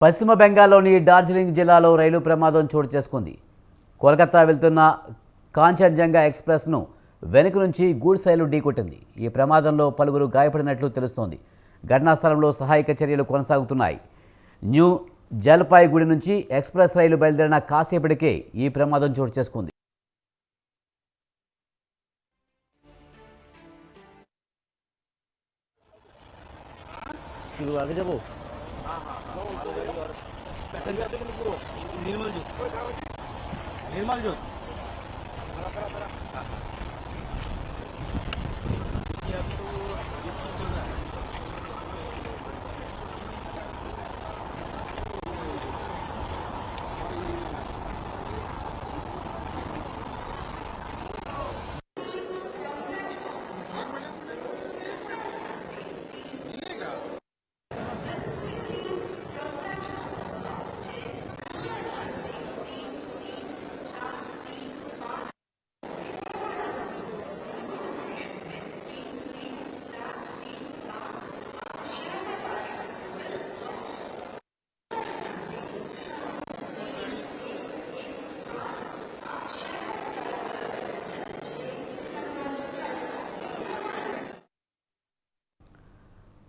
పశ్చిమ బెంగాల్లోని డార్జిలింగ్ జిల్లాలో రైలు ప్రమాదం చోటు చేసుకుంది. కోల్కతా వెళ్తున్న కాంచన్జంగా ఎక్స్‌ప్రెస్‌ను వెనుక నుంచి గూడ్స్ రైలు ఢీకొట్టింది. ఈ ప్రమాదంలో పలువురు గాయపడినట్లు తెలుస్తోంది. ఘటనా స్థలంలో సహాయక చర్యలు కొనసాగుతున్నాయి. న్యూ జల్పాయిగుడి నుంచి ఎక్స్‌ప్రెస్ రైలు బయలుదేరిన కాసేపటికే ఈ ప్రమాదం చోటు చేసుకుంది.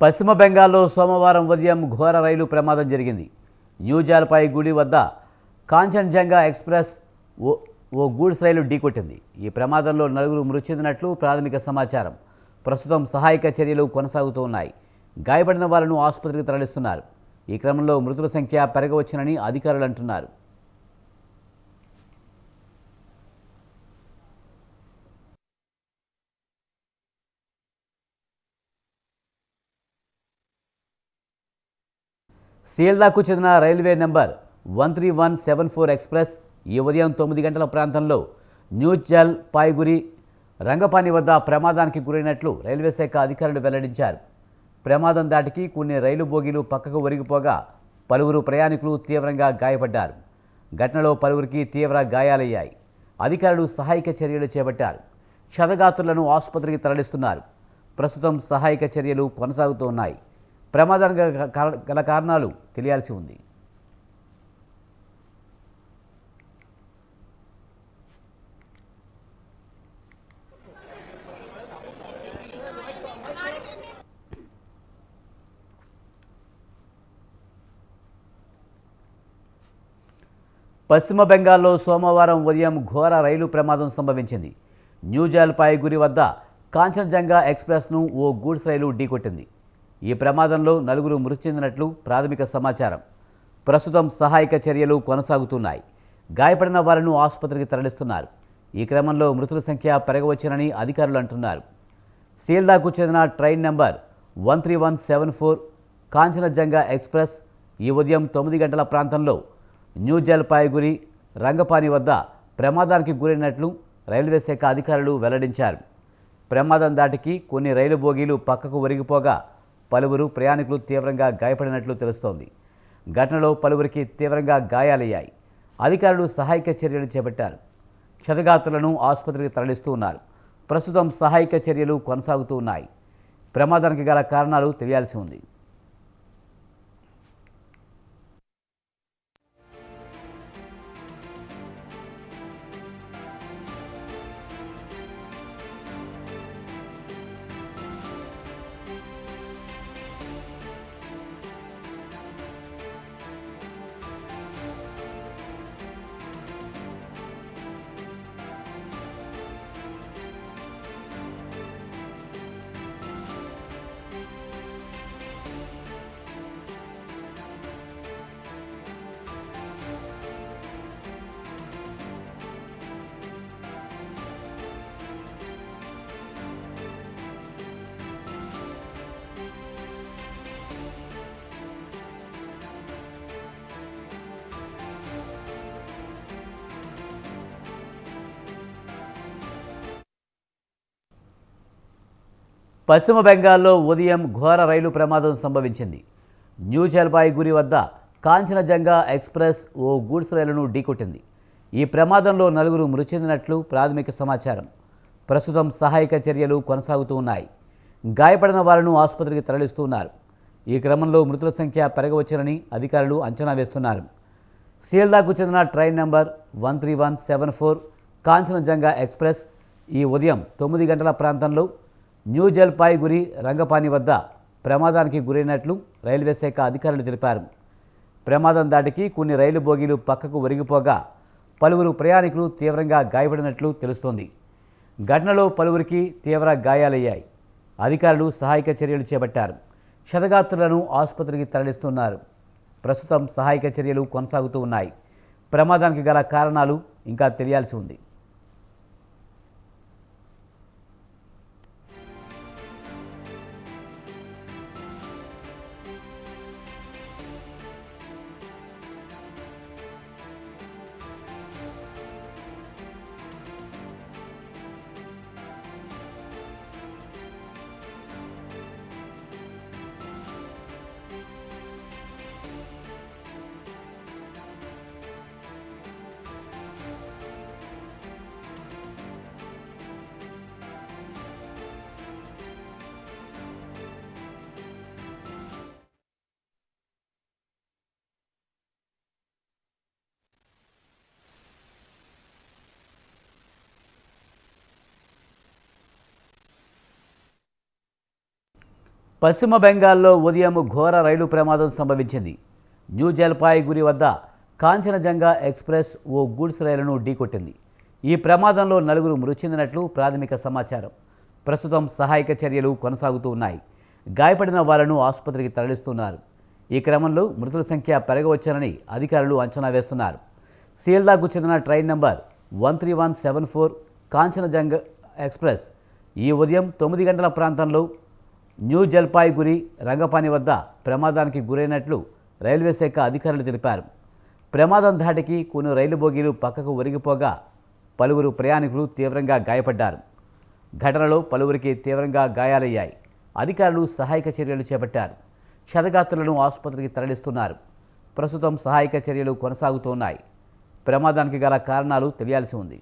పశ్చిమ బెంగాల్లో సోమవారం ఉదయం ఘోర రైలు ప్రమాదం జరిగింది. న్యూ జల్పాయిగుడి వద్ద కాంచన్జంగా ఎక్స్‌ప్రెస్ ఓ గూడ్స్ రైలు ఢీకొట్టింది. ఈ ప్రమాదంలో నలుగురు మృతి చెందినట్లు ప్రాథమిక సమాచారం. ప్రస్తుతం సహాయక చర్యలు కొనసాగుతూ ఉన్నాయి. గాయపడిన వారిని ఆసుపత్రికి తరలిస్తున్నారు. ఈ క్రమంలో మృతుల సంఖ్య పెరగవచ్చునని అధికారులు అంటున్నారు. సియల్దాకు చెందిన రైల్వే నెంబర్ 13174 ఎక్స్‌ప్రెస్ ఈ ఉదయం 9 గంటల ప్రాంతంలో న్యూ జల్పాయిగురి రంగపాని వద్ద ప్రమాదానికి గురైనట్లు రైల్వే శాఖ అధికారులు వెల్లడించారు. ప్రమాదం దాటికి కొన్ని రైలు బోగీలు పక్కకు ఒరిగిపోగా పలువురు ప్రయాణికులు తీవ్రంగా గాయపడ్డారు. ఘటనలో పలువురికి తీవ్ర గాయాలయ్యాయి. అధికారులు సహాయక చర్యలు చేపట్టారు. క్షతగాత్రులను ఆసుపత్రికి తరలిస్తున్నారు. ప్రస్తుతం సహాయక చర్యలు కొనసాగుతూ ఉన్నాయి. ప్రమాదానికి గల కారణాలు తెలియాల్సి ఉంది. పశ్చిమ బెంగాల్లో సోమవారం ఉదయం ఘోర రైలు ప్రమాదం సంభవించింది. న్యూ జల్పాయిగురి వద్ద కాంచన్జంగా ఎక్స్‌ప్రెస్‌ను ఓ గూడ్స్ రైలు ఢీకొట్టింది. ఈ ప్రమాదంలో నలుగురు మృతి చెందినట్లు ప్రాథమిక సమాచారం. ప్రస్తుతం సహాయక చర్యలు కొనసాగుతున్నాయి. గాయపడిన వారిని ఆసుపత్రికి తరలిస్తున్నారు. ఈ క్రమంలో మృతుల సంఖ్య పెరగవచ్చునని అధికారులు అంటున్నారు. సియల్దాకు చెందిన ట్రైన్ నెంబర్ 13174 కాంచన్జంగా ఎక్స్‌ప్రెస్ ఈ ఉదయం 9 గంటల ప్రాంతంలో న్యూ జల్పాయిగురి రంగపాని వద్ద ప్రమాదానికి గురైనట్లు రైల్వే శాఖ అధికారులు వెల్లడించారు. ప్రమాదం దాటికి కొన్ని రైలు బోగీలు పక్కకు ఒరిగిపోగా పలువురు ప్రయాణికులు తీవ్రంగా గాయపడినట్లు తెలుస్తోంది. ఘటనలో పలువురికి తీవ్రంగా గాయాలయ్యాయి. అధికారులు సహాయక చర్యలు చేపట్టారు. క్షతగాత్రులను ఆసుపత్రికి తరలిస్తూ ఉన్నారు. ప్రస్తుతం సహాయక చర్యలు కొనసాగుతూ ఉన్నాయి. ప్రమాదానికి గల కారణాలు తెలియాల్సి ఉంది. పశ్చిమ బెంగాల్లో ఉదయం ఘోర రైలు ప్రమాదం సంభవించింది. న్యూ జల్పాయిగురి వద్ద కాంచన్జంగా ఎక్స్‌ప్రెస్ ఓ గూడ్స్ రైలును ఢీకొట్టింది. ఈ ప్రమాదంలో నలుగురు మృతి చెందినట్లు ప్రాథమిక సమాచారం. ప్రస్తుతం సహాయక చర్యలు కొనసాగుతూ ఉన్నాయి. గాయపడిన వారిని ఆసుపత్రికి తరలిస్తున్నారు. ఈ క్రమంలో మృతుల సంఖ్య పెరగవచ్చునని అధికారులు అంచనా వేస్తున్నారు. సియల్దాకు చెందిన ట్రైన్ నెంబర్ 13174 కాంచనజంగా ఎక్స్ప్రెస్ ఈ ఉదయం 9 గంటల ప్రాంతంలో న్యూ జల్పాయిగురి రంగపాని వద్ద ప్రమాదానికి గురైనట్లు రైల్వే శాఖ అధికారులు తెలిపారు. ప్రమాదం దాటికి కొన్ని రైలు బోగీలు పక్కకు ఒరిగిపోగా పలువురు ప్రయాణికులు తీవ్రంగా గాయపడినట్లు తెలుస్తోంది. ఘటనలో పలువురికి తీవ్ర గాయాలయ్యాయి. అధికారులు సహాయక చర్యలు చేపట్టారు. క్షతగాత్రులను ఆసుపత్రికి తరలిస్తున్నారు. ప్రస్తుతం సహాయక చర్యలు కొనసాగుతూ ఉన్నాయి. ప్రమాదానికి గల కారణాలు ఇంకా తెలియాల్సి ఉంది. పశ్చిమ బెంగాల్లో ఉదయం ఘోర రైలు ప్రమాదం సంభవించింది. న్యూ జల్పాయిగురి వద్ద కాంచనజంగా ఎక్స్ప్రెస్ ఓ గూడ్స్ రైలును ఢీకొట్టింది. ఈ ప్రమాదంలో 4 మృతి చెందినట్లు ప్రాథమిక సమాచారం. ప్రస్తుతం సహాయక చర్యలు కొనసాగుతూ ఉన్నాయి. గాయపడిన వాళ్లను ఆసుపత్రికి తరలిస్తున్నారు. ఈ క్రమంలో మృతుల సంఖ్య పెరగవచ్చునని అధికారులు అంచనా వేస్తున్నారు. సియల్దాకు చెందిన ట్రైన్ నంబర్ 13174 కాంచనజంగా ఎక్స్ప్రెస్ ఈ ఉదయం 9 గంటల ప్రాంతంలో న్యూ జల్పాయిగురి రంగపాని వద్ద ప్రమాదానికి గురైనట్లు రైల్వే శాఖ అధికారులు తెలిపారు. ప్రమాదం ధాటికి కొన్ని రైలు బోగీలు పక్కకు ఒరిగిపోగా పలువురు ప్రయాణికులు తీవ్రంగా గాయపడ్డారు. ఘటనలో పలువురికి తీవ్రంగా గాయాలయ్యాయి. అధికారులు సహాయక చర్యలు చేపట్టారు. క్షతగాత్రులను ఆసుపత్రికి తరలిస్తున్నారు. ప్రస్తుతం సహాయక చర్యలు కొనసాగుతున్నాయి. ప్రమాదానికి గల కారణాలు తెలియాల్సి ఉంది.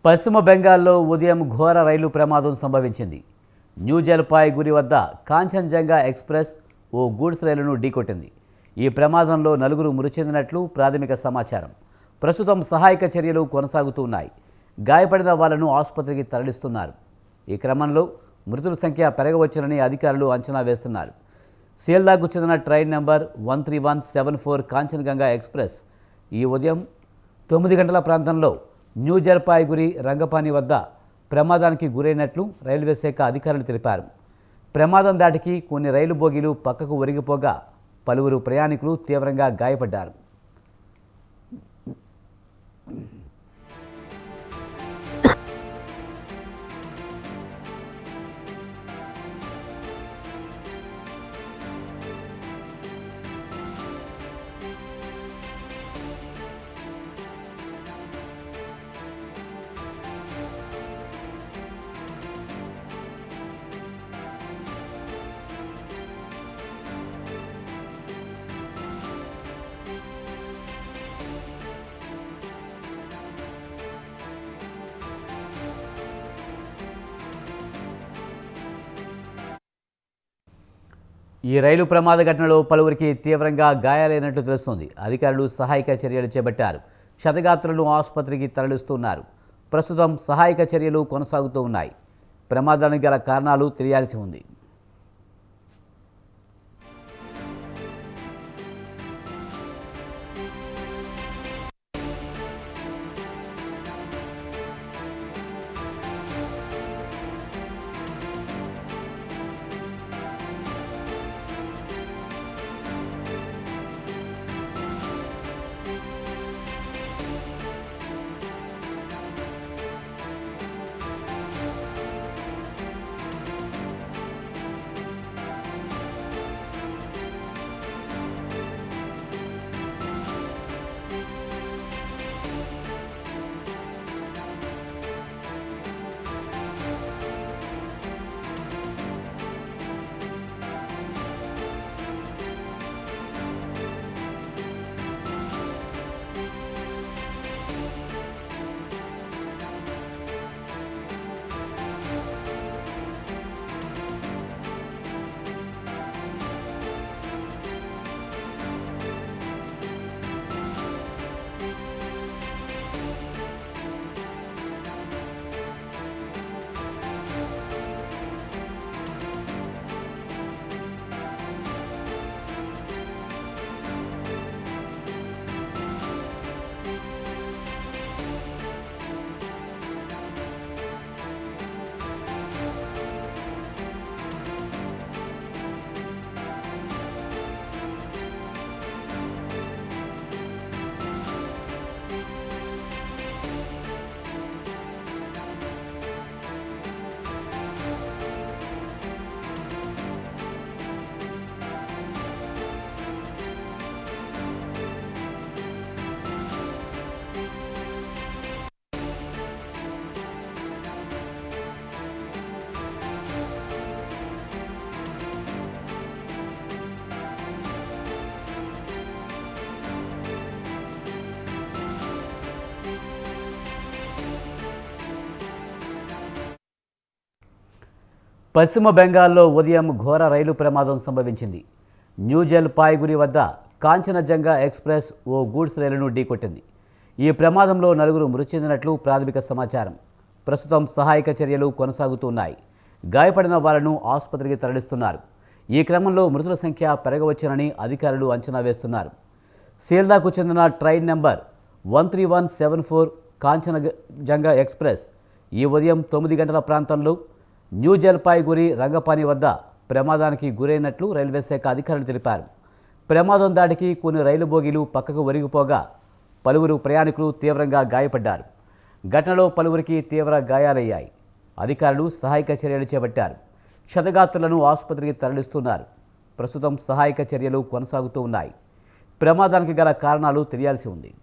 పశ్చిమ బెంగాల్లో ఉదయం ఘోర రైలు ప్రమాదం సంభవించింది. న్యూ జల్పాయిగురి వద్ద కాంచనజంగా ఎక్స్ప్రెస్ ఓ గూడ్స్ రైలును ఢీకొట్టింది. ఈ ప్రమాదంలో 4 మృతి చెందినట్లు ప్రాథమిక సమాచారం. ప్రస్తుతం సహాయక చర్యలు కొనసాగుతున్నాయి. గాయపడిన వాళ్లను ఆసుపత్రికి తరలిస్తున్నారు. ఈ క్రమంలో మృతుల సంఖ్య పెరగవచ్చునని అధికారులు అంచనా వేస్తున్నారు. సియల్దాకు చెందిన ట్రైన్ నెంబర్ 13174 కాంచనజంగా ఎక్స్ప్రెస్ ఈ ఉదయం 9 గంటల ప్రాంతంలో న్యూ జల్పాయిగురి రంగపాని వద్ద ప్రమాదానికి గురైనట్లు రైల్వే శాఖ అధికారులు తెలిపారు. ప్రమాదం దాటికి కొన్ని రైలు బోగీలు పక్కకు ఒరిగిపోగా పలువురు ప్రయాణికులు తీవ్రంగా గాయపడ్డారు. ఈ రైలు ప్రమాద ఘటనలో పలువురికి తీవ్రంగా గాయాలైనట్టు తెలుస్తోంది. అధికారులు సహాయక చర్యలు చేపట్టారు. క్షతగాత్రులను ఆసుపత్రికి తరలిస్తున్నారు. ప్రస్తుతం సహాయక చర్యలు కొనసాగుతూ ఉన్నాయి. ప్రమాదానికి గల కారణాలు తెలియాల్సి ఉంది. పశ్చిమ బెంగాల్లో ఉదయం ఘోర రైలు ప్రమాదం సంభవించింది. న్యూ జల్పాయ్గురి వద్ద కాంచనజంగా ఎక్స్ప్రెస్ ఓ గూడ్స్ రైలును ఢీకొట్టింది. ఈ ప్రమాదంలో 4 మృతి చెందినట్లు ప్రాథమిక సమాచారం. ప్రస్తుతం సహాయక చర్యలు కొనసాగుతున్నాయి. గాయపడిన వాళ్లను ఆసుపత్రికి తరలిస్తున్నారు. ఈ క్రమంలో మృతుల సంఖ్య పెరగవచ్చునని అధికారులు అంచనా వేస్తున్నారు. సీల్దాకు చెందిన ట్రైన్ నెంబర్ 13174 కాంచనజంగా ఎక్స్ప్రెస్ ఈ ఉదయం 9 గంటల ప్రాంతంలో న్యూ జల్పాయ్గురి రంగపాని వద్ద ప్రమాదానికి గురైనట్లు రైల్వే శాఖ అధికారులు తెలిపారు. ప్రమాదం దాటికి కొన్ని రైలు బోగీలు పక్కకు ఒరిగిపోగా పలువురు ప్రయాణికులు తీవ్రంగా గాయపడ్డారు. ఘటనలో పలువురికి తీవ్ర గాయాలయ్యాయి. అధికారులు సహాయక చర్యలు చేపట్టారు. క్షతగాత్రులను ఆసుపత్రికి తరలిస్తున్నారు. ప్రస్తుతం సహాయక చర్యలు కొనసాగుతూ ఉన్నాయి. ప్రమాదానికి గల కారణాలు తెలియాల్సి ఉంది.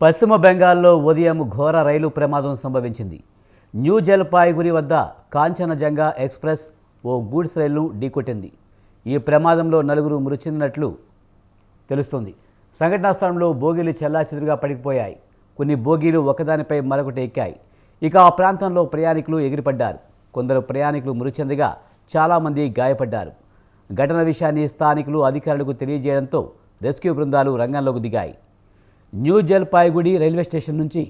పశ్చిమ బెంగాల్లో ఉదయం ఘోర రైలు ప్రమాదం సంభవించింది. న్యూ జల్పాయ్గురి వద్ద కాంచనజంగా ఎక్స్ప్రెస్ ఓ గూడ్స్ రైలును ఢీకొట్టింది. ఈ ప్రమాదంలో 4 మృతి చెందినట్లు తెలుస్తోంది. సంఘటనా స్థలంలో బోగీలు చెల్లాచెదురుగా పడిపోయాయి. కొన్ని బోగీలు ఒకదానిపై మరొకటి ఎక్కాయి. ఇక ఆ ప్రాంతంలో ప్రయాణికులు ఎగిరిపడ్డారు. కొందరు ప్రయాణికులు మృతి చెందగా చాలామంది గాయపడ్డారు. ఘటన విషయాన్ని స్థానికులు అధికారులకు తెలియజేయడంతో రెస్క్యూ బృందాలు రంగంలోకి దిగాయి. న్యూ జల్పాయ్గురి రైల్వే స్టేషన్ నుంచి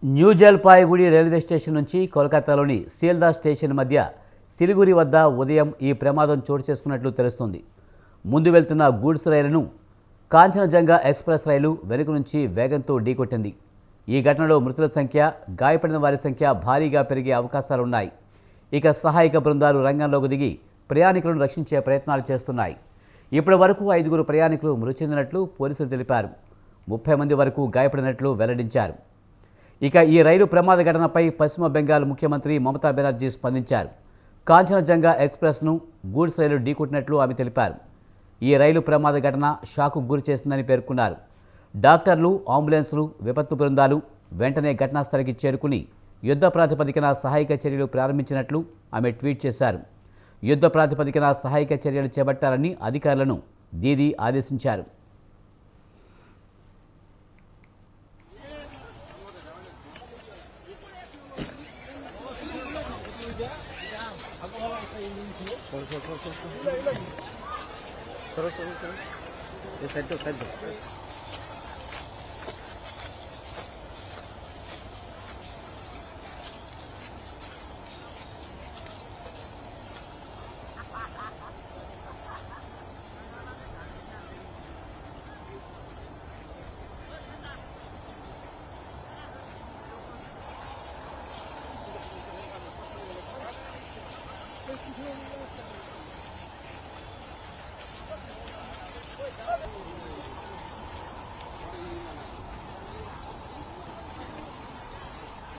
న్యూ జల్పాయిగుడి రైల్వే స్టేషన్ నుంచి కోల్కతాలోని సీల్దా స్టేషన్ మధ్య సిలిగురి వద్ద ఉదయం ఈ ప్రమాదం చోటు చేసుకున్నట్లు తెలుస్తోంది. ముందు వెళ్తున్న గూడ్స్ రైలును కాంచనజంగా ఎక్స్ప్రెస్ రైలు వెనుక నుంచి వేగంతో ఢీకొట్టింది. ఈ ఘటనలో మృతుల సంఖ్య, గాయపడిన వారి సంఖ్య భారీగా పెరిగే అవకాశాలున్నాయి. ఇక సహాయక బృందాలు రంగంలోకి దిగి ప్రయాణికులను రక్షించే ప్రయత్నాలు చేస్తున్నాయి. ఇప్పటి వరకు 5 ప్రయాణికులు మృతి చెందినట్లు పోలీసులు తెలిపారు. 30 మంది వరకు గాయపడినట్లు వెల్లడించారు. ఇక ఈ రైలు ప్రమాద ఘటనపై పశ్చిమ బెంగాల్ ముఖ్యమంత్రి మమతా బెనర్జీ స్పందించారు. కాంచనజంగా ఎక్స్ప్రెస్ను గూడ్స్ రైలు ఢీకొట్టినట్లు ఆమె తెలిపారు. ఈ రైలు ప్రమాద ఘటన షాకు గురి చేసిందని పేర్కొన్నారు. డాక్టర్లు, అంబులెన్సులు, విపత్తు బృందాలు వెంటనే ఘటనాస్థలికి చేరుకుని యుద్ధ ప్రాతిపదికన సహాయక చర్యలు ప్రారంభించినట్లు ఆమె ట్వీట్ చేశారు. యుద్ధ ప్రాతిపదికన సహాయక చర్యలు చేపట్టాలని అధికారులను దీదీ ఆదేశించారు.